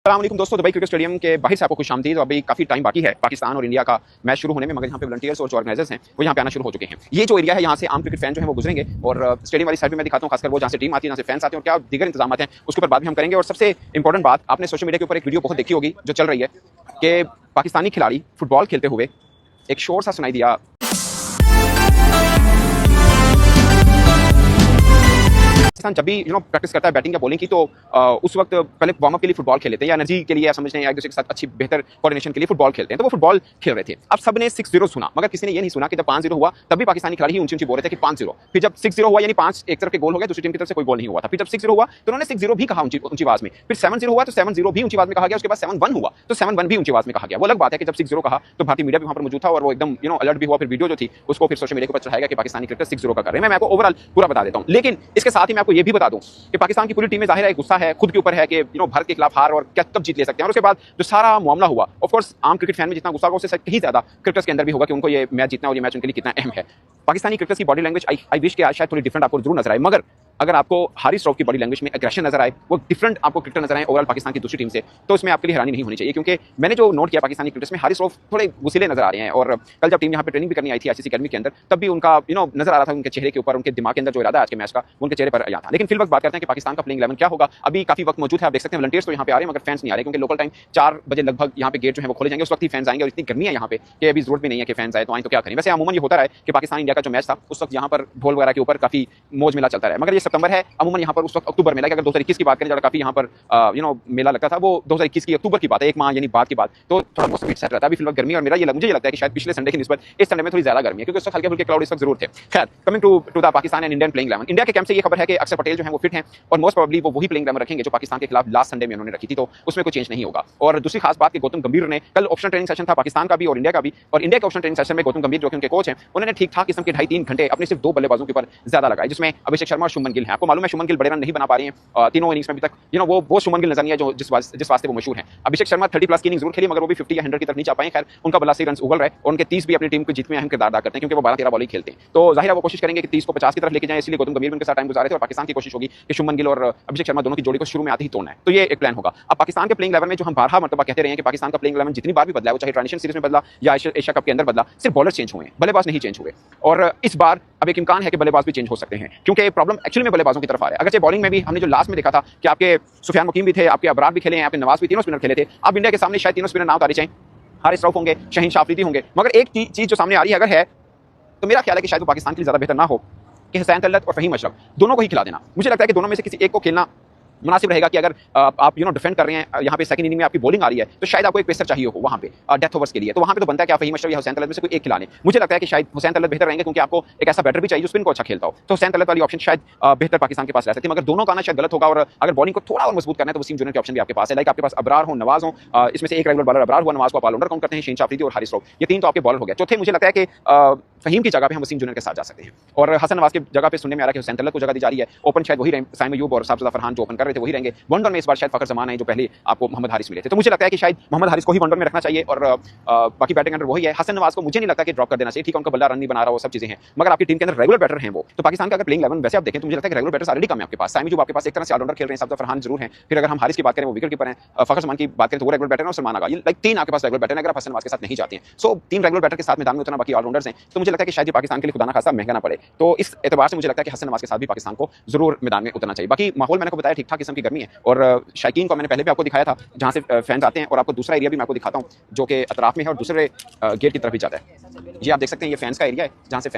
अस्सलाम वालेकुम दोस्तों, दुबई क्रिकेट स्टेडियम के बाहर से आपको खुशामदीद। तो अभी काफी टाइम बाकी है पाकिस्तान और इंडिया का मैच शुरू होने में, मगर यहाँ पे वॉलंटियर्स और जो ऑर्गेनाइजर्स हैं वो यहाँ पे आना शुरू हो चुके हैं। ये जो एरिया है यहाँ से आम क्रिकेट फैन जो है वो गुजरेंगे और स्टेडियम वाली साइड में मैं दिखाता हूँ, खासकर वो जहाँ से टीम आती है, जहाँ से फैंस आते हैं और क्या दीगर इंतजाम हैं उसके ऊपर बात भी हम करेंगे। और सबसे इंपॉर्टेंट बात, आपने सोशल मीडिया के ऊपर एक वीडियो बहुत देखी होगी जो चल रही है कि पाकिस्तानी खिलाड़ी फुटबॉल खेलते हुए एक शोर सा सुनाई दिया। पाकिस्तान जब भी प्रैक्टिस करता है बैटिंग या बॉलिंग की, तो उस वक्त पहले वार्म अप के लिए फुटबॉल खेलते हैं या एनर्जी के लिए, या समझते हैं या एक दूसरे के साथ अच्छी बेहतर कोऑर्डिनेशन के लिए फुटबॉल खेलते हैं। तो वो फुटबॉल खेल रहे थे। अब सबने 6-0 सुना, मगर किसी ने ये नहीं सुना कि जब 5-0 हुआ तब भी पाकिस्तानी खिलाड़ी ही ऊंची बोल रहे थे कि 5-0। फिर जब 6-0 हुआ, यानी 5 एक तरफ के गोल हो गया, दूसरी टीम की तरफ से कोई गोल नहीं हुआ था। फिर जब 6-0 हुआ तो उन्होंने 6-0 भी कहा ऊंची आवाज में। फिर 7-0 हुआ तो 7-0 भी ऊंची आवाज में कहा गया। उसके बाद 7-1 हुआ तो 7-1 भी ऊंची आवाज में कहा गया। वो अलग बात है कि जब 6-0 कहा तो भारतीय मीडिया भी वहां पर मौजूद था और वो एकदम अलर्ट भी हुआ। फिर वीडियो जो थी उसको फिर सोशल मीडिया के ऊपर चढ़ाया गया कि पाकिस्तानी क्रिकेटर 6-0 का कर रहे हैं। मैं आपको ओवरऑल पूरा बता देता हूं, लेकिन इसके साथ ही मैं आपको ये भी बता दूं कि पाकिस्तान की पूरी टीम में जाहिर है गुस्सा है खुद के ऊपर है कि भारत के खिलाफ हार और क्या कब जीत ले सकते हैं। और उसके बाद जो सारा मामला हुआ, ऑफ कोर्स आम क्रिकेट फैन में जितना गुस्सा होगा उससे कहीं ज्यादा क्रिकेटर्स के अंदर भी होगा कि उनको ये मैच जीतना और ये मैच उनके लिए कितना अहम है। पाकिस्तानी क्रिकेटर्स की बॉडी लैंग्वेज आई विश के आज शायद थोड़ी डिफरेंट आपको जरूर नजर आए, मगर अगर आपको हारिस रऊफ की बॉडी लैंग्वेज में एग्रेशन नजर आए, वो डिफरेंट आपको क्रिकेटर नजर आए ओवरऑल पाकिस्तान की दूसरी टीम से, तो इसमें आपके लिए हैरानी नहीं होनी चाहिए। क्योंकि मैंने जो नोट किया पाकिस्तानी क्रिकेटर्स में, हारिस रऊफ थोड़े गुस्सैले नजर आ रहे हैं। और कल जब टीम यहाँ पे ट्रेनिंग भी करनी आई थी आईसीसी अकेडमी के अंदर, तब भी उनका नजर आ रहा था उनके चेहरे के ऊपर, उनके दिमाग के अंदर जो इरादा आज के मैच का उनके चेहरे पर आया था। लेकिन फिर वक्त बात करते हैं कि पाकिस्तान का प्लेइंग 11 क्या होगा। अभी काफी वक्त मौजूद है, आप देख सकते हैं वॉलंटियर्स तो यहाँ पे आ रहे हैं मगर फैंस नहीं आ रहे, क्योंकि लोकल टाइम 4 बजे लगभग यहाँ पे गेट जो है वो खोले जाएंगे। उस वक्त ही फैंस आएंगे और इतनी गर्मी है यहाँ पे कि अभी जरूरत भी नहीं है कि फैंस आए, तो आए तो क्या करें। वैसे अमूमन ये होता रहा है कि पाकिस्तान इंडिया का जो मैच था उस वक्त यहाँ पर ढोल वगैरह के ऊपर काफी मौज मेला चलता है, मगर ये सितंबर है, अमूमन यहाँ पर उस वक्त अक्टूबर मेला, अगर 2021 की बात करें जब काफी यहाँ पर मेला लगता था, वो 2021 की अक्टूबर की बात है, एक माह यानी बाद की बात, तो थोड़ा मौसम सेट रहता है। अभी फिलहाल गर्मी और मेरा मुझे लगता है कि शायद पिछले संडे की निस्बत इस संडे में थोड़ी ज्यादा गर्मी है, क्योंकि उस वक्त हल्के फुल्के क्लाउड इस वक्त जरूर थे। खैर, coming to the Pakistan and Indian playing 11, India के कैंप से ये खबर है कि अक्षर पटेल जो है वो फिट हैं और मोस्ट प्रोबेबली वो वही प्लेइंग 11 रखेंगे जो पाकिस्तान के खिलाफ लास्ट संडे में उन्होंने रखी थी, तो उसमें कोई चेंज नहीं होगा। और दूसरी खास बात कि गौतम गंभीर ने कल ऑप्शन ट्रेनिंग सेशन था पाकिस्तान का भी और इंडिया का भी, और इंडिया के ऑप्शन ट्रेनिंग सेशन में गौतम गंभीर जो कि उनके कोच हैं, उन्होंने ठीक ठाक किस्म के 2.5-3 घंटे अपने सिर्फ 2 बल्लेबाजों के ऊपर ज्यादा लगाए, जिसमें अभिषेक शर्मा और शुभमन गिल हैं। आपको मालूम है शुभमन गिल बड़े रन नहीं बना पा रहे हैं तीनों इनिंग्स में अभी तक, वो शुभमन गिल नजर नहीं है जो जिस वास्ते वो मशहूर हैं। अभिषेक शर्मा 30+ की इनिंग जरूर खेली, मगर वो भी 50 या 100 की तरफ नहीं जा पाए। खैर, उनका बल्ला से रन उगल रहे और उनके 30 भी अपनी टीम को जीत में अहम किरदार अदा करते हैं, क्योंकि वो 12-13 बॉल ही खेलते हैं। तो जाहिर है वो कोशिश करेंगे कि 30 को 50 की तरफ लेके जाएं, इसलिए गौतम गंभीर उनके साथ टाइम गुजारे थे और पाकिस्तान की कोशिश होगी कि शुभमन गिल और अभिषेक शर्मा दोनों की जोड़ी को शुरू में आते ही तोड़ना है। तो ये एक प्लान होगा। अब पाकिस्तान के प्लेइंग 11 में जो हम बारहा मरतबा कहते रहे हैं कि पाकिस्तान का प्लेइंग 11 जितनी बार भी बदला है, वो चाहे ट्रांजिशन सीरीज में बदला या एशिया कप के अंदर बदला, सिर्फ बॉलर चेंज हुए हैं, बल्लेबाज नहीं चेंज हुए। और इस बार अब एक इम्कान है कि बल्लेबाज भी चेंज हो सकते हैं, क्योंकि प्रॉब्लम एक्चुअली में बल्लेबाजों की तरफ आ रहा है। अगर बॉलिंग में भी हमने जो लास्ट में देखा था कि आपके सुफियान मुकीम भी थे, आपके अबरार भी खेले हैं, आपके नवाज भी, तीनों स्पिनर खेले थे। अब इंडिया के सामने शायद तीनों स्पिनर ना उतारे जाएं, हारिस रऊफ होंगे, शाहीन शाह अफरीदी होंगे, मगर एक चीज जो सामने आ रही है अगर है, तो मेरा ख्याल है कि शायद वो पाकिस्तान के लिए ज्यादा बेहतर ना हो कि हुसैन तलत और फहीम अशरफ दोनों को ही खिला देना। मुझे लगता है कि दोनों में से किसी एक को खेलना मुनासिब रहेगा कि अगर आप डिफेंड कर रहे हैं, यहाँ पे सेकंड इनिंग में आपकी बॉलिंग आ रही है, तो शायद आपको एक पेसर चाहिए हो वहाँ पे डेथ ओवर्स के लिए, तो वहाँ पे तो बनता है कि आप फहीम अशरफ या हुसैन तलत में से कोई एक खिला लें। मुझे लगता है कि शायद हुसैन तलत बेहतर रहेंगे, क्योंकि आपको एक ऐसा बैटर भी चाहिए जो स्पिन को अच्छा खेलता हो, तो हुसैन तलत वाली ऑप्शन शायद बेहतर पाकिस्तान के पास रह सकती है। मगर दोनों का आना शायद गलत होगा, और अगर बॉलिंग को थोड़ा और मजबूत करना है तो वसीम जूनियर के ऑप्शन भी आपके पास है। लाइक आपके पास अबरार हो, नवाज हो, इसमें से एक रेगुलर बॉलर अबरार हुआ, नवाज को आप ऑलराउंडर काउंट करते हैं, शाहीन शाह अफरीदी और हारिस रऊफ, ये 3 तो आपके बॉलर हो गए। चौथे मुझे लगता है कि फहीम की जगह पे हम वसीम जूनियर के साथ जा सकते हैं, और हसन नवाज की जगह पे सुनने में आ रहा है कि हुसैन तलत को जगह दी जा रही है। ओपन शायद वही रहेंगे, साइम अयूब और साबिज़ादा फरहान जो ओपन कर रहे थे वही रहेंगे। वनडन में इस बार शायद फखर जमान है जो पहले आपको मोहम्मद हारिस मिले थे, तो मुझे लगता है कि शायद मोहम्मद हारिस को ही वनडन में रखना चाहिए और बाकी बैटिंग अंडर वही है। हसन नवाज को मुझे नहीं लगता कि ड्रॉप कर देना चाहिए, ठीक है उनका बल्ला रन नहीं बना रहा, वो सब चीजें हैं, मगर आपकी टीम के अंदर रेगुलर बैटर हैं वो। तो पाकिस्तान का अगर प्लेइंग 11 वैसे आप देखें तो मुझे लगता है कि रेगुलर बैटर्स ऑलरेडी कम है आपके पास। साइम अयूब आपके पास एक तरह से ऑलराउंडर खेल रहे हैं, साबिज़ादा फरहान जरूर हैं, फिर अगर हम हारिस की बात करें वो विकेट कीपर हैं, फखर जमान की बात करें तो वो रेगुलर बैटर है और सलमान आगा, ये लाइक 3 आपके पास रेगुलर बैटर हैं अगर आप हसन नवाज के साथ नहीं जाते हैं। सो 3 रेगुलर बैटर के साथ मैदान में उतना बाकी ऑलराउंडर्स हैं, तो मुझे लगता है कि शायद पाकिस्तान के लिए खुदा ना खासा महंगा ना पड़े। तो इस एतबार से मुझे लगता है कि हसन नवाज के साथ भी पाकिस्तान को जरूर मैदान में उतरना चाहिए। बाकी माहौल मैंने को बताया ठीक ठाक किस्म की गर्मी है, और शायकीन को मैंने पहले भी आपको दिखाया था जहाँ से फैंस आते हैं, और आपको दूसरा एरिया भी मैं आपको दिखाता हूँ जो कि अतराफ में है और दूसरे गेट की तरफ भी जाता है। ये आप देख सकते हैं, ये फैंस का एरिया है जहाँ से